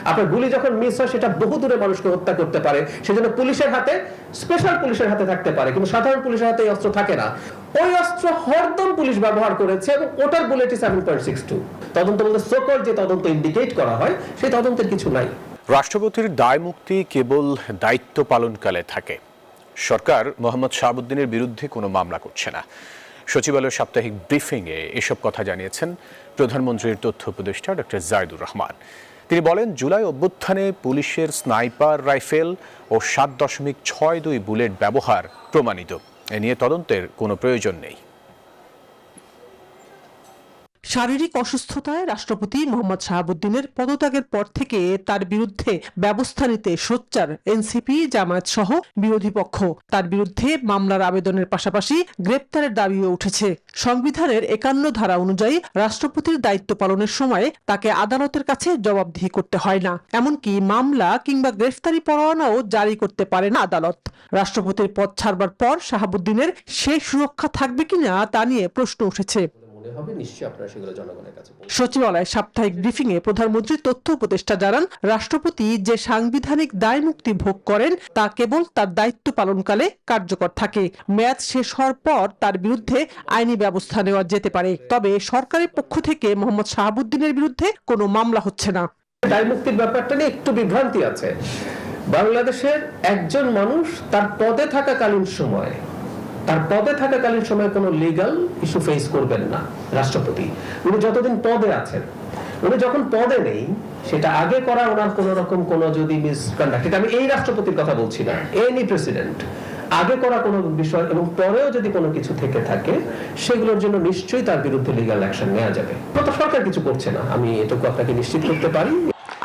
আপনার গুলি যখন মিস হয় সেটা বহু দূরে মানুষকে হত্যা করতে পারে, সেজন্য পুলিশের হাতে, স্পেশাল পুলিশের হাতে থাকতে পারে, কিন্তু সাধারণ পুলিশের হাতে এই অস্ত্র থাকে না। ওই অস্ত্র হরদম পুলিশ ব্যবহার করেছে এবং ওটার বুলেটই 7.62। তদন্ত বলতে সোকল যে তদন্ত ইন্ডিকেট করা হয় সেই তদন্তের কিছু নাই। রাষ্ট্রপতির দায় মুক্তি কেবল দায়িত্ব পালনকালে থাকে। সরকার মোহাম্মদ শাহাবুদ্দিনের বিরুদ্ধে কোনো মামলা করছে না। সচিবালয়ের সাপ্তাহিক ব্রিফিংয়ে এসব কথা জানিয়েছেন প্রধানমন্ত্রীর তথ্য উপদেষ্টা ডক্টর জায়েদুর রহমান। তিনি বলেন, জুলাই অভ্যুত্থানে পুলিশের স্নাইপার রাইফেল ও 7.62 বুলেট ব্যবহার প্রমাণিত। এ নিয়ে তদন্তের কোনো প্রয়োজন নেই। শারীরিক অসুস্থতায় রাষ্ট্রপতি মোহাম্মদ শাহাবুদ্দিনের পদত্যাগের পর থেকে তার বিরুদ্ধে ব্যবস্থা নিতে সোচ্চার এনসিপি, জামায়াত সহ বিরোধী পক্ষ। তার বিরুদ্ধে মামলার আবেদনের পাশাপাশি গ্রেপ্তারের দাবিও উঠেছে। সংবিধানের 51 ধারা অনুযায়ী রাষ্ট্রপতির দায়িত্ব পালনের সময় তাকে আদালতের কাছে জবাবদিহি করতে হয় না, এমনকি মামলা কিংবা গ্রেফতারি পরোয়ানাও জারি করতে পারে না আদালত। রাষ্ট্রপতির পদ ছাড়বার পর শাহাবুদ্দিনের সেই সুরক্ষা থাকবে কিনা তা নিয়ে প্রশ্ন উঠেছে। সচিবালয় সাপ্তাহিক ব্রিফিং এ প্রধানমন্ত্রী তথ্য উপদেষ্টা জানান, রাষ্ট্রপতি যে সাংবিধানিক দায় মুক্তি ভোগ করেন তা কেবল তার দায়িত্ব পালনকালে কার্যকর থাকে। মেয়াদ শেষ হওয়ার পর তার বিরুদ্ধে আইনি ব্যবস্থা নেওয়া যেতে পারে। তবে সরকারের পক্ষ থেকে মোহাম্মদ শাহাবুদ্দিনের বিরুদ্ধে কোনো মামলা হচ্ছে না। দায় মুক্তির ব্যাপারটা নিয়ে একটু বিভ্রান্তি আছে। বাংলাদেশের একজন মানুষ তার পদে থাকাকালীন সময় কোনো লিগ্যাল ইস্যু ফেস করবেন না রাষ্ট্রপতি। উনি যতদিন পদে আছেন, উনি যখন পদে নেই, সেটা আগে করা ওনার কোন রকম কোন যদি মিসকন্ডাক্ট, আমি এই রাষ্ট্রপতির কথা বলছি না, এনি প্রেসিডেন্ট আগে করা কোনো বিষয় এবং পরেও যদি কোনো কিছু থেকে থাকে, সেগুলোর জন্য নিশ্চয়ই তার বিরুদ্ধে লিগ্যাল অ্যাকশন নেওয়া যাবে। তো সরকার কিছু করছে না, আমি এটুকু আপনাকে নিশ্চিত করতে পারি।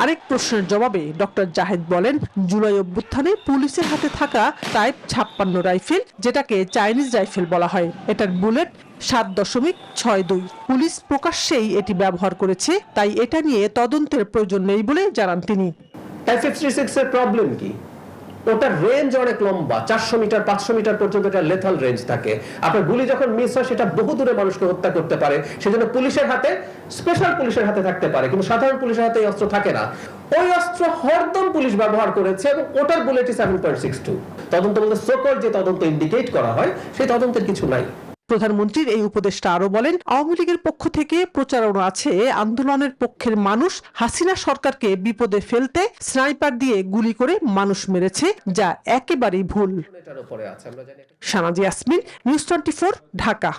আরেক প্রশ্নের জবাবে ডক্টর জাহেদ বলেন, জুলাই অভ্যুত্থানে পুলিশের হাতে থাকা টাইপ 56 রাইফেল, যেটাকে চাইনিজ রাইফেল বলা হয়, এটার বুলেট 7.62। পুলিশ প্রকাশ্যেই এটি ব্যবহার করেছে, তাই এটা নিয়ে তদন্তের প্রয়োজন নেই বলে জানান তিনি। FF36 এর প্রবলেম কি? ওটার রেঞ্জ অনেক লম্বা, 400 মিটার 500 মিটার পর্যন্ত এটা লেথাল রেঞ্জ থাকে। আপনার গুলি যখন মিস হয় সেটা বহু দূরে মানুষকে হত্যা করতে পারে, সেজন্য পুলিশের হাতে, স্পেশাল পুলিশের হাতে থাকতে পারে, কিন্তু সাধারণ পুলিশের হাতে এই অস্ত্র থাকে না। ওই অস্ত্র হরদম পুলিশ ব্যবহার করেছে এবং ওটার বুলেটই 7.62। তদন্ত বলতে সোকল যে তদন্ত ইন্ডিকেট করা হয় সেই তদন্তের কিছু নাই। প্রধানমন্ত্রীর এই উপদেষ্টা আরো বলেন, আওয়ামী লীগের পক্ষ থেকে প্রচারণা আছে আন্দোলনের পক্ষের মানুষ হাসিনা সরকারকে বিপদে ফেলতে স্নাইপার দিয়ে গুলি করে মানুষ মেরেছে, যা একেবারেই ভুল। সানাজি ইয়াসমিন, নিউজ 24, ঢাকা।